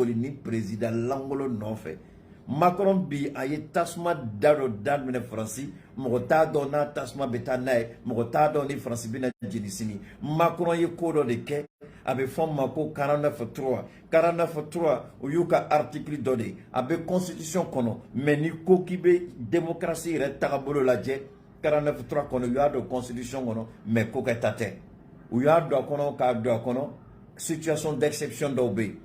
boli ni président langolo nɔfɛ Macron bi a ye tasuma da dɔ daminɛ Faransi mɔgɔ t'a dɔn n'a tasuma bɛ taa n'a ye mɔgɔ t'a dɔn ni Faransi bɛna jeni sini Macron ye ko dɔ de kɛ a bɛ fɔ ma ko 49.3 49.3 o y'u ka article dɔ de a bɛ constitution kɔnɔ mais ni ko k'i bɛ démocratie yɛrɛ tagabolo lajɛ 49.3 kɔnɔ u y'a dɔn constitution kɔnɔ mais ko kɛta tɛ u y'a dɔn a kɔnɔ k'a dɔn a kɔnɔ situation d'exception dɔw bɛ yen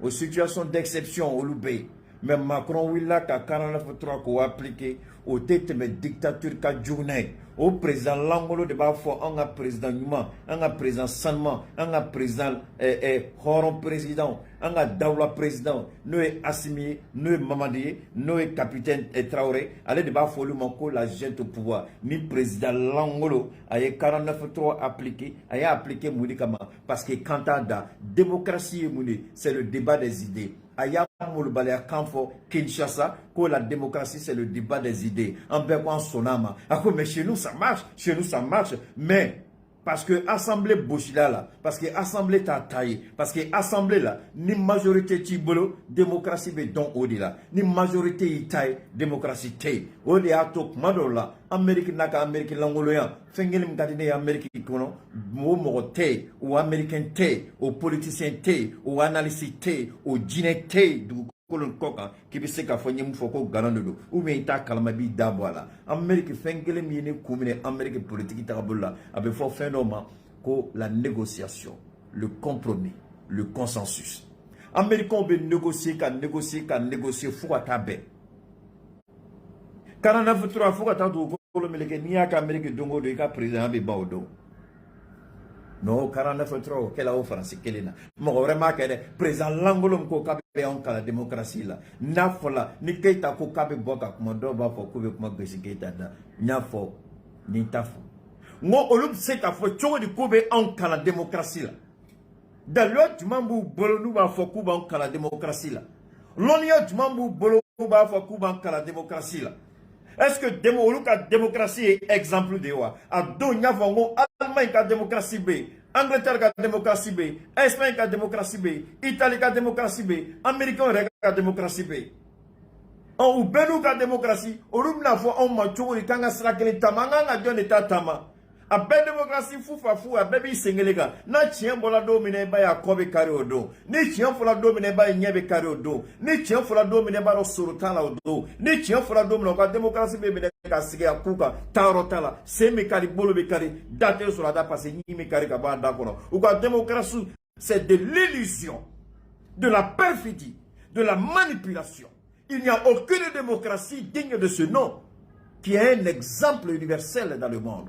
o situation d'exception olu bɛ yen mais Macron willa ka 49.3 ko appliqué au tɛmɛ dictature ka jugu n'a ye o président langolo de b'a fɔ an ka président ɲuman an ka président sanuman an ka président hɔrɔn président an ka dawula président n'o ye Assimi ye n'o ye Mamadi ye n'o ye capitaine Traoré ale de b'a fɔ olu ma ko la junte au pouvoir ni président langolo a ye 49.3 appliqué a y'a appliqué mun de kama parce que quand t'a da démocratie ye mun de c'est le débat des idées Aya Moulbalea Kanfo, Kinshasa, que la démocratie c'est le débat des idées. En Bekwan Sonama. Mais chez nous ça marche, mais parce que l'Assemblée Bouchila là, parce que l'Assemblée t'a taillé, parce que l'Assemblée là, ni majorité Tibolo, démocratie be don au-delà, ni majorité y taille, démocratie taille. Au-delà, tout madola, Amérique naka Amérique langoloyan, Fengelim gadine Amérique kono, mo taille, ou Américain taille, ou politicien taille, ou analyste taille, ou dîner taille, kolon koka qui be se ka fo nyim fo ko galando do ou bien ta kalama bi dabo ala Amérique fengele mi ne kumine Amérique politique ta bolla abe fo phénomène ko la négociation le compromis le consensus Américain be négocier fo ka tabe 49.3 fo ka ta do ko le meleke ni aka Amérique dongo do ka président be bawdo no 49.3 kela o France kelena mo vraiment kede président langolo ko kabe on kala démocratie la na fola ni Keita ko kabe boka kuma do ba fo ko be kuma gesi Keita da nya fo ni tafo ngo olum se ka fo chogo di ko be on kala démocratie la da lo tumambu bolo nu ba fo ko ba on kala démocratie la lonia tumambu bolo ba fo ko ba on kala démocratie la est-ce que la démocratie est exemple de quoi? A Donia Vongo, Allemagne a démocratie B, Angleterre a démocratie B, Espagne a démocratie B, Italie a démocratie B, Américain a démocratie B. En Ubenu a démocratie, Urumna fo on machuri kanga srakeli tamanga a John État tama. A belle démocratie foufa fou a baby singelega. Na chien bola domine ba ya kobe kare odo. Ni chien fola domine ba nyebe kare odo. Ni chien fola domine ba surutala odo. Ni chien fola domine ka démocratie bebe ka sige akuka tarotala. Semi kari bolo be kari date sur la da passer ni me kari ka ba da kono. Ou ka démocratie c'est de l'illusion, de la perfidie, de la manipulation. Il n'y a aucune démocratie digne de ce nom qui est un exemple universel dans le monde.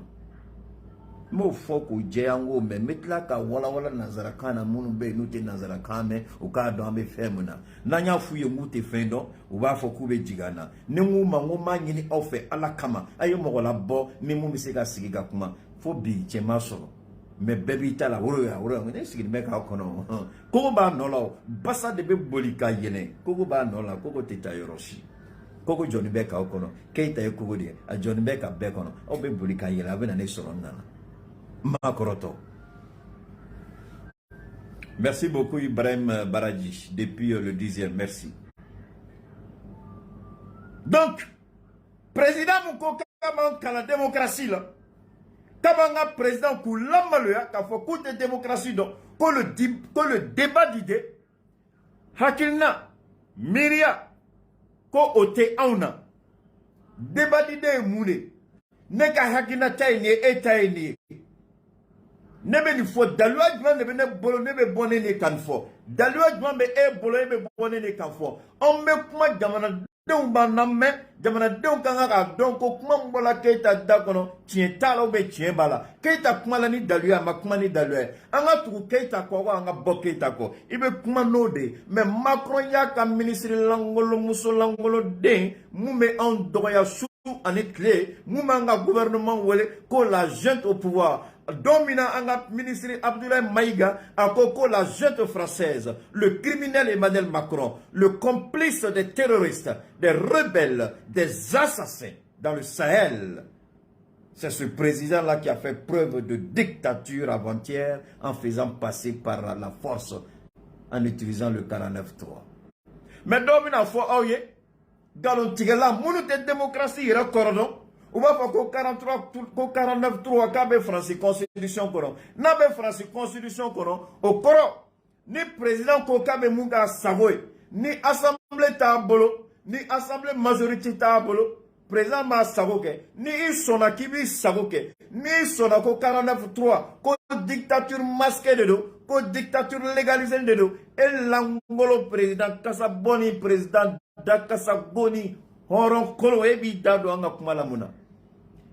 Mo foko jeyango me metla ka wala nazara kana munu be nute nazara kame o ka do ambe femuna nanya fuye ngute fendo o ba foko be jigana ne nguma ngoma nyini ofe ala kama ayo mogola bo ni mu miseka sigiga kuma fo bi chema soro me bebi tala woro ya ne sigi me ka kono ko ba nolo basa de be bolika yene ko ba nola ko teta yoroshi ko Johnny Beka kono Keita e ko de a Johnny Beka be kono o be bolika yene abena ne soro nana Makoroto. Merci beaucoup Ibrahim Baradji depuis le 10e, merci. Donc, président Mouko Kama la démocratie là, Kabanga président Koulamaloya, qui a fait de démocratie donc, que le débat d'idées, Hakilna, Myria, ko ote auna, débat d'idées moulé, neka Hakilna taïni et taïni. Nebe ni fo dalwa djman nebe ne bolo nebe bonne ne kan fo dalwa djman be e bolo nebe bonne ne kan fo on me kuma jamana dew ba namme jamana dew kan ga don ko kuma mbola Keita dakono tien talo be tien bala Keita kuma la ni dalwa ma kuma ni dalwa anga tu Keita ko anga bo Keita ko ibe kuma no de mais Macron ya ka ministre langolo muso langolo de mu me en doya sou en clé mu manga gouvernement wele ko la junte au pouvoir dominant anga ministre Abdoulaye Maïga à Coco la junte française, le criminel Emmanuel Macron, le complice des terroristes, des rebelles, des assassins dans le Sahel. C'est ce président-là qui a fait preuve de dictature avant-hier en faisant passer par la force en utilisant le 49.3. Mais domina fo oye, galon tigela munu te démocratie ira cordon. Ou va pas ko 43 ko 49.3 ka be France constitution kono. Na be France constitution kono o koro ni président ko ka be munga sagoy, ni assemblée ta bolo, ni assemblée majorité ta bolo. Président ma sagoke, ni sona kibi sagoke, ni sona ko 49.3 ko dictature masquée de do. Ko dictature légalisée de dos et l'angolo président Kasaboni président Dakasaboni horon kolo ebi dado anga kumala muna.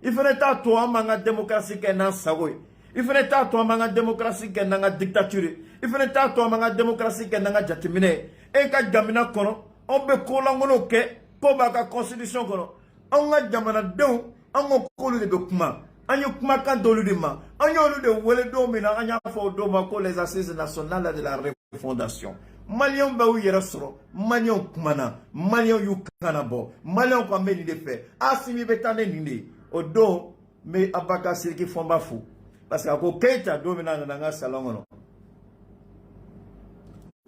Il fallait ta toi manga démocratie ke nan sagoy. Il fallait ta toi manga démocratie ke nan dictature. Il fallait ta toi manga démocratie ke nan jatimine. E ka jamina kono on be ko langolo ke ko baka constitution kono. On nga jamana dew on ko de document. Anyo kumaka dolu de ma, anyo de wele domina, anya fo doma ko les assises nationales de la refondation. Malion ba ou yera soro, malion kumana, malion yu kanabo, malion kwa meni de fe, asimi betane nini, odo me abaka sirki fomba fou. Parce que ako keita domina nga salongono.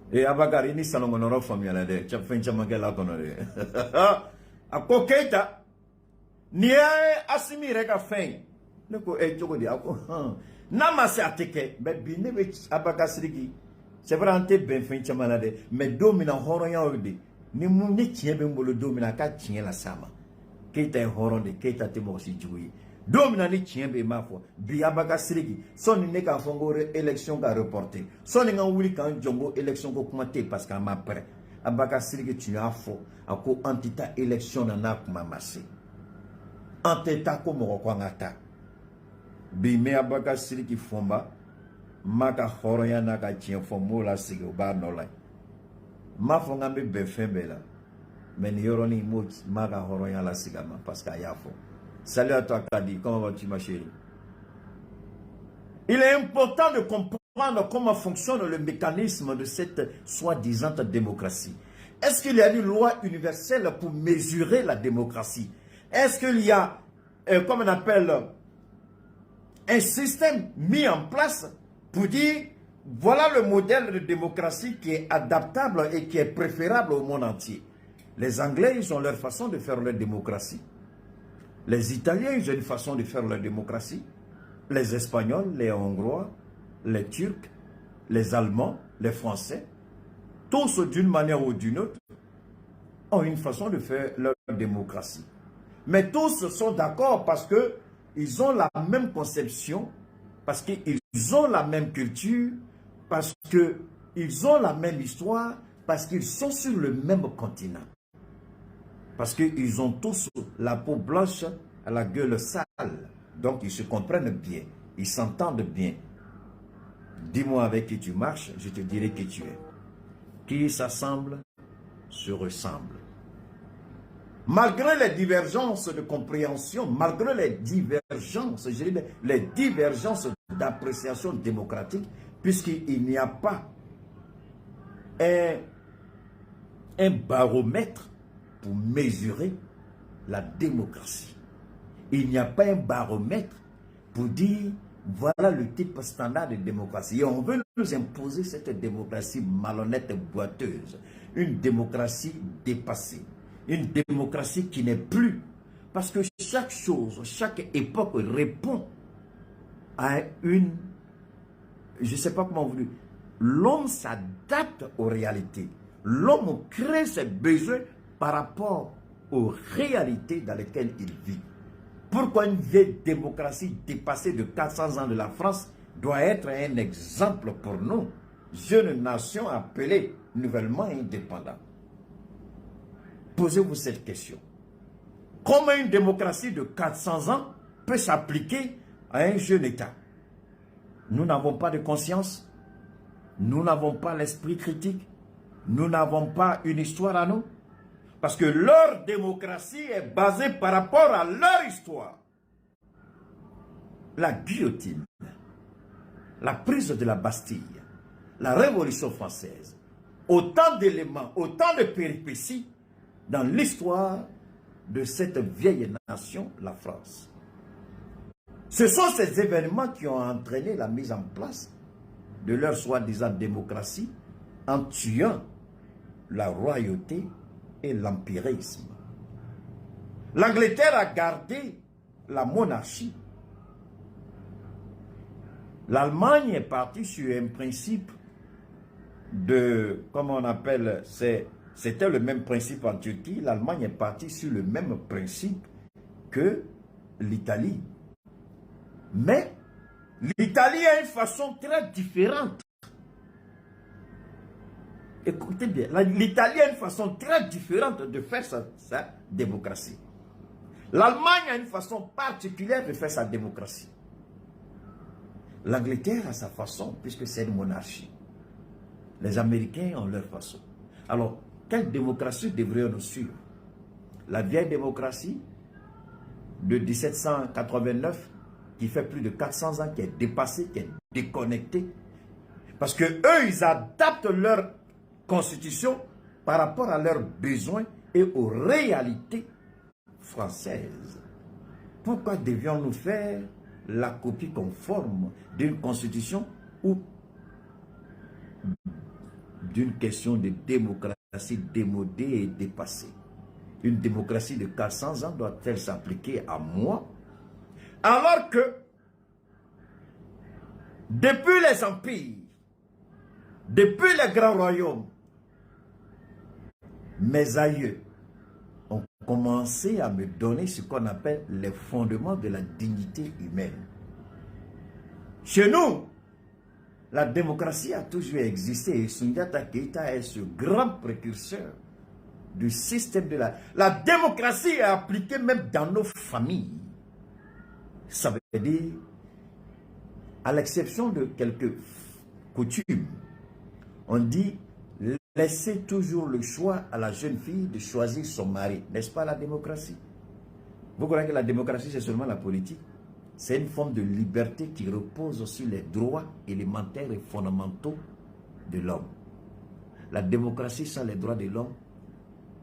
E abaka rini salongono ro famia de, chapfencha magela kono de. Ako keita, ni asimi reka fen. C'est vrai, on ben fin chamalade, mais domina horoya ode. Ni muni tien ben bolo domina ka tien la sama. Keita horonde, keita te morsi joui. Domina ni tien be mafo, bi abaka srigi. Son ni ka fongore élection ka reporter. Son ni nga wuli kan jongo élection ko kumate parce qu'à ma près. Abaka srigi tu as faux, ako antita élection na kuma masse. Antita ko mo ko ngata. Bime abaka siriki fomba maka horoya naka tien fomo la sigi ba nola ma fonga be befembela men yoroni mot maka horoya la sigama parce que yafo. Salut à toi Kadi, comment vas-tu ma chérie? Il est important de comprendre comment fonctionne le mécanisme de cette soi-disant démocratie. Est-ce qu'il y a une loi universelle pour mesurer la démocratie? Est-ce qu'il y a comme on appelle un système mis en place pour dire voilà le modèle de démocratie qui est adaptable et qui est préférable au monde entier. Les Anglais, ils ont leur façon de faire leur démocratie. Les Italiens, ils ont une façon de faire leur démocratie. Les Espagnols, les Hongrois, les Turcs, les Allemands, les Français, tous d'une manière ou d'une autre, ont une façon de faire leur démocratie. Mais tous sont d'accord parce que ils ont la même conception, parce qu'ils ont la même culture, parce qu'ils ont la même histoire, parce qu'ils sont sur le même continent. Parce qu'ils ont tous la peau blanche à la gueule sale. Donc ils se comprennent bien, ils s'entendent bien. Dis-moi avec qui tu marches, je te dirai qui tu es. Qui s'assemble, se ressemble. Malgré les divergences de compréhension, malgré les divergences, je dirais les divergences d'appréciation démocratique, puisqu'il n'y a pas un baromètre pour mesurer la démocratie. Il n'y a pas un baromètre pour dire voilà le type standard de démocratie. Et on veut nous imposer cette démocratie malhonnête et boiteuse, une démocratie dépassée. Une démocratie qui n'est plus. Parce que chaque chose, chaque époque répond à une... Je ne sais pas comment vous dire. L'homme s'adapte aux réalités. L'homme crée ses besoins par rapport aux réalités dans lesquelles il vit. Pourquoi une vieille démocratie dépassée de 400 ans de la France doit être un exemple pour nous, jeune nation appelée nouvellement indépendante? Posez-vous cette question. Comment une démocratie de 400 ans peut s'appliquer à un jeune État? Nous n'avons pas de conscience, nous n'avons pas l'esprit critique, nous n'avons pas une histoire à nous. Parce que leur démocratie est basée par rapport à leur histoire. La guillotine, la prise de la Bastille, la Révolution française, autant d'éléments, autant de péripéties dans l'histoire de cette vieille nation, la France. Ce sont ces événements qui ont entraîné la mise en place de leur soi-disant démocratie en tuant la royauté et l'empirisme. L'Angleterre a gardé la monarchie. L'Allemagne est partie sur un principe de, comment on appelle, c'était le même principe en Turquie. L'Allemagne est partie sur le même principe que l'Italie. Mais l'Italie a une façon très différente. Écoutez bien, l'Italie a une façon très différente de faire sa démocratie. L'Allemagne a une façon particulière de faire sa démocratie. L'Angleterre a sa façon, puisque c'est une monarchie. Les Américains ont leur façon. Alors, quelle démocratie devrions-nous suivre? La vieille démocratie de 1789, qui fait plus de 400 ans, qui est dépassée, qui est déconnectée. Parce que eux, ils adaptent leur constitution par rapport à leurs besoins et aux réalités françaises. Pourquoi devions-nous faire la copie conforme d'une constitution ou d'une question de démocratie démodée et dépassée? Une démocratie de 400 ans doit-elle s'appliquer à moi? Alors que, depuis les empires, depuis les grands royaumes, mes aïeux ont commencé à me donner ce qu'on appelle les fondements de la dignité humaine. Chez nous, la démocratie a toujours existé et Soundiata Keïta est ce grand précurseur du système de la démocratie est appliquée même dans nos familles. Ça veut dire, à l'exception de quelques coutumes, on dit laissez toujours le choix à la jeune fille de choisir son mari. N'est-ce pas la démocratie? Vous croyez que la démocratie c'est seulement la politique? C'est une forme de liberté qui repose sur les droits élémentaires et fondamentaux de l'homme. La démocratie sans les droits de l'homme,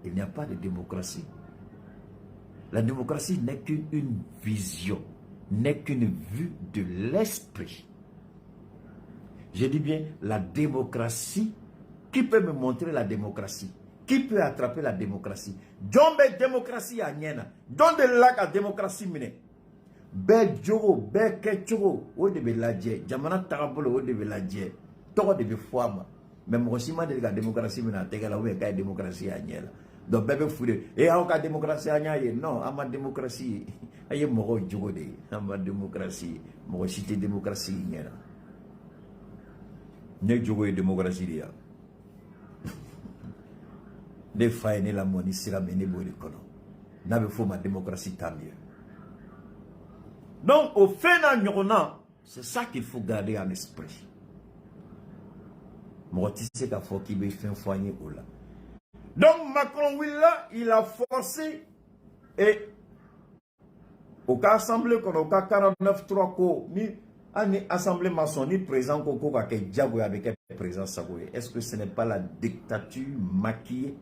il n'y a pas de démocratie. La démocratie n'est qu'une vision, n'est qu'une vue de l'esprit. Je dis bien la démocratie. Qui peut me montrer la démocratie? Qui peut attraper la démocratie? Djombe démocratie à Niena. Donde la démocratie mine. Be djogo, be ketchogo, o de be ladje. Jamana tarabolo o de be ladje. Toko de be foama. Mais moi aussi, de la démocratie mine a tegala ou la démocratie à Niena. Donc bébé foudé. Et à la démocratie à Niena, non, à ma démocratie. Aye moro djogo de. À ma démocratie. Moi cité démocratie Niena. Ne djogo et démocratie dia. Les failles la monnaie sera menée pour l'économie. N'avez pas ma démocratie tant mieux. Donc, au fait c'est ça qu'il faut garder en esprit. Moi, tu sais qu'il faut qu'il me fasse un foyer ou là. Donc, Macron, il a forcé et au cas assemblée, au cas 49-3, ni assemblée maçonnique présent avec le président Sagoye. Est-ce que ce n'est pas la dictature maquillée?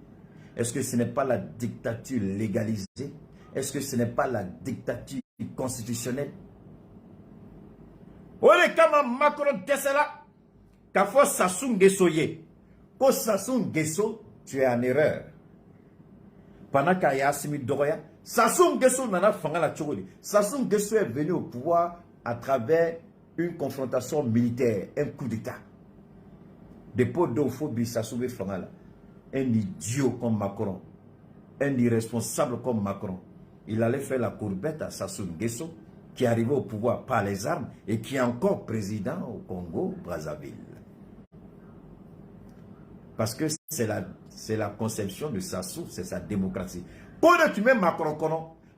Est-ce que ce n'est pas la dictature légalisée? Est-ce que ce n'est pas la dictature constitutionnelle? Ole kama Macron desela kafo Sassou Nguesso ye. Ko Sassou Nguesso, tu es en erreur. Pendant qu'il y a Assimi Doroya, Sassou Nguesso nana fangala chokoli. Sassou Nguesso est venu au pouvoir à travers une confrontation militaire, un coup d'état. Dépôt d'ophobie Sassou Fangala. Un idiot comme Macron, un irresponsable comme Macron, il allait faire la courbette à Sassou Nguesso, qui est arrivé au pouvoir par les armes et qui est encore président au Congo, Brazzaville. Parce que c'est la conception de Sassou, c'est sa démocratie. Pourquoi tu mets Macron,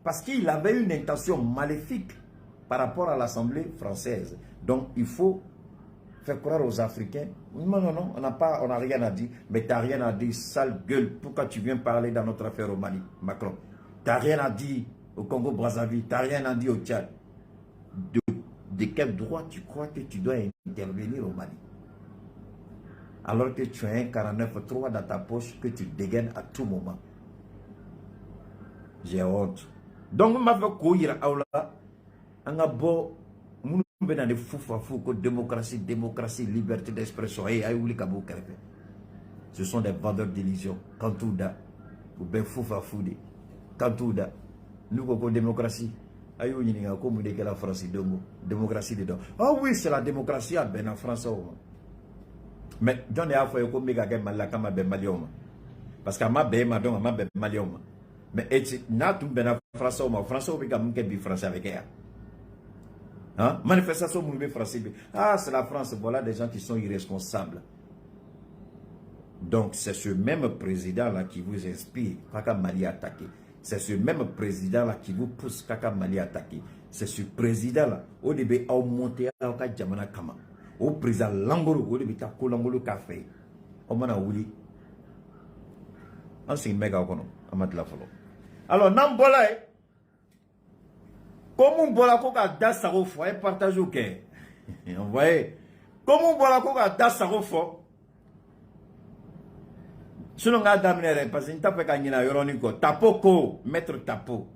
parce qu'il avait une intention maléfique par rapport à l'Assemblée française. Donc il faut faire croire aux Africains, non, on n'a rien à dire, mais tu n'as rien à dire, sale gueule, pourquoi tu viens parler dans notre affaire au Mali, Macron? Tu n'as rien à dire au Congo Brazzaville, tu n'as rien à dire au Tchad. De quel droit tu crois que tu dois intervenir au Mali? Alors que tu as un 49.3 dans ta poche que tu dégaines à tout moment. J'ai honte. Donc, je vais courir à la démocratie, liberté d'expression. Et aïe, ouli kabo kerpe. Ce sont des vendeurs d'illusions. Kantouda. Ou ben foufa foudé. Kantouda. Nous, comme démocratie. Ayo yiniga comme de la France dongo. Démocratie dedans. Ah oui, c'est la démocratie ben en France. Mais John a fait comme méga malakama ben malioma. Parce que ma ben madon ma ben malioma. Mais et na tout ben en France au France au bega mke bi français avec elle. Hein? Manifestation mouvement français. Ah, c'est la France, voilà des gens qui sont irresponsables. Donc, c'est ce même président-là qui vous inspire, Kaka Mali attaqué. C'est ce même président-là qui vous pousse, Kaka Mali attaqué. C'est ce président-là, au début, a monté à Jamana Kama. Au président Langoro, au début, Tako Langoro Café. On m'a dit, on s'est méga au Amatla Folo. Alors, Nambola, comment bola koka da sarofo et partage au cœur. Vous voyez? Comment bola koka da sarofo? Selon la dame, parce que tu as fait un yoronico, tapo, maître tapo.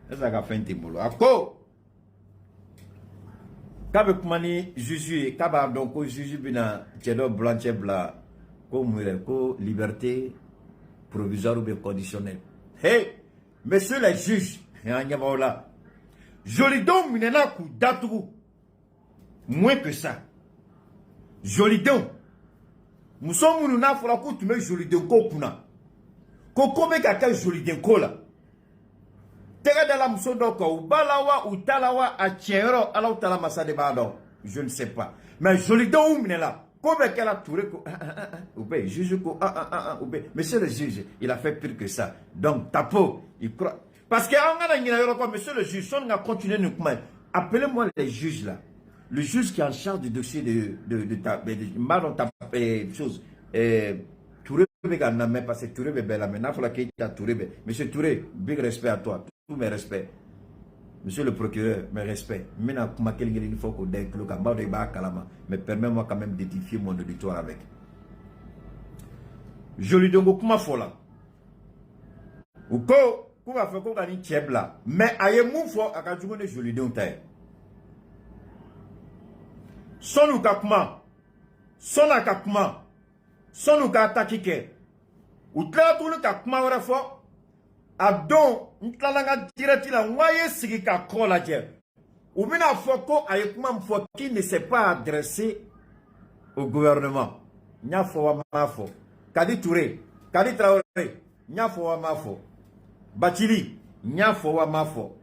C'est ça qu'a fait un tibolo. Ako! Kabe kumani juju, kaba donc juju bina, tchedo blanche bla, ko liberté provisoire ou bien conditionnelle. Hey! Messieurs les juges, et en yavaola. Jolidon minena ku datougou. Moins que ça. Jolidon. Nous sommes nous na fola ku tu mets Jolidon ko kuna. Koko be kaka Jolidon ko la. Tega de la muso doko ou balawa ou talawa a tiero ala ou tala masa de bado. Je ne sais pas. Mais Jolidon ou minela. Comme qu'elle a touré ko oubé juge ko oubé. Monsieur le juge, il a fait pire que ça. Donc tapo, il croit. Parce que monsieur le juge, on a continué nous appelez-moi les juges là. Le juge qui est en charge du dossier de chose. Touré mais parce que Touré belle maintenant il faut qu'il y ait Touré. Monsieur Touré, big respect à toi, tous mes respects. Monsieur le procureur, mes respects. Maintenant il faut qu'on ait mais permets-moi quand même d'édifier mon auditoire avec. Je lui donne beaucoup ma folie. Ou quoi? Pourquoi faire qu'on gagne Tchebla? Mais aïe mou fo à quand tu connais joli d'un taille. Son ou kakma, son à kakma, son ou katakike. Ou tla tout le kakma ou refo. Abdon, n'tlanga direct la moye sigi kakro la dje. Ou mina foko aïe kuma mfo qui ne s'est pas adressé au gouvernement. Nya fo wa mafo. Kadi Touré, Kadi Traoré, nya fo wa mafo. Bachili, nyafo wa mafo.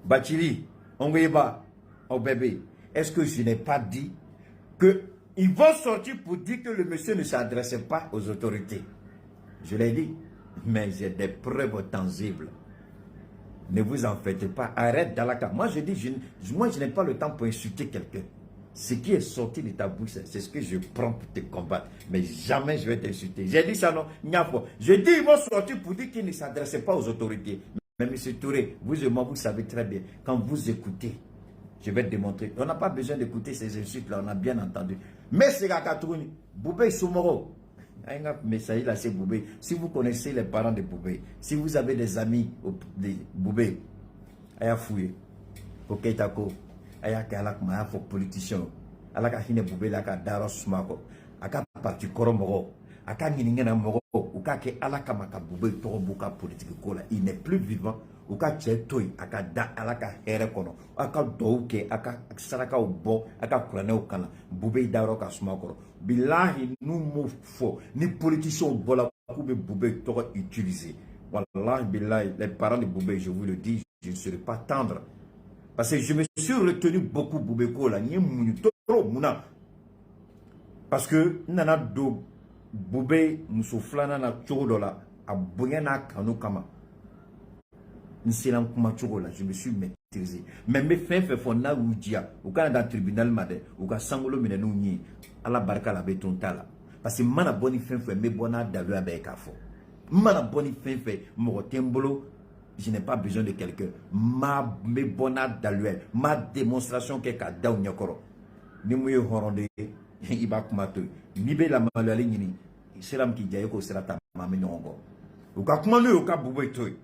Bachili, Ongweba, oh bébé, est-ce que je n'ai pas dit que ils vont sortir pour dire que le monsieur ne s'adressait pas aux autorités? Je l'ai dit, mais j'ai des preuves tangibles. Ne vous en faites pas, arrête Dalaka. Moi je dis, moi je n'ai pas le temps pour insulter quelqu'un. Ce qui est sorti de ta bouche, c'est ce que je prends pour te combattre. Mais jamais je vais t'insulter. J'ai dit ça, non? Je dis, ils vont sortir pour dire qu'ils ne s'adressaient pas aux autorités. Mais M. Touré, vous et moi, vous savez très bien, quand vous écoutez, je vais te démontrer. On n'a pas besoin d'écouter ces insultes-là, on a bien entendu. Mais c'est Kakatouni, Boubé Soumoro. Mais ça y est, là, c'est Boubé. Si vous connaissez les parents de Boubé, si vous avez des amis de Boubé, Aya Fouye, Kokeitako, ayaka alak ma fo politicien alaka hine bubela ka daro smako aka parti koromoro aka ngina moro uka ke alaka maka bube to buka politique kola il n'est plus vivant uka chetoy aka da alaka here kono aka douke aka saraka ubo aka kurane ukana bube daro ka smako billahi nous mo fo ni politicien bola kube bube to utiliser wallahi billahi les parents de bube je vous le dis je ne serai pas tendre. Parce que je me suis retenu beaucoup Boubeko là, trop mouna. Parce que nana do Boubé musoflana na choro là, a boyana kano kama. Nselan kuma choro là, je me suis maîtrisé. Mais mes fins fait fona oudia, ou quand dans le tribunal made, ou quand sangolo minenu ni, à la barka la béton tala. Parce que mana boni fin fait me bona dalu avec afo. Mana boni fin fait mo tembolo. Je n'ai pas besoin de quelqu'un. Ma bonade d'aluel, ma démonstration qu'est qu'à daou nyakoro. Ni mouye horonde, iba kumato. Ni be la malali ni, seram ki jaye ko serata mami nongo. Ou ka kumanu ou ka boubé toy.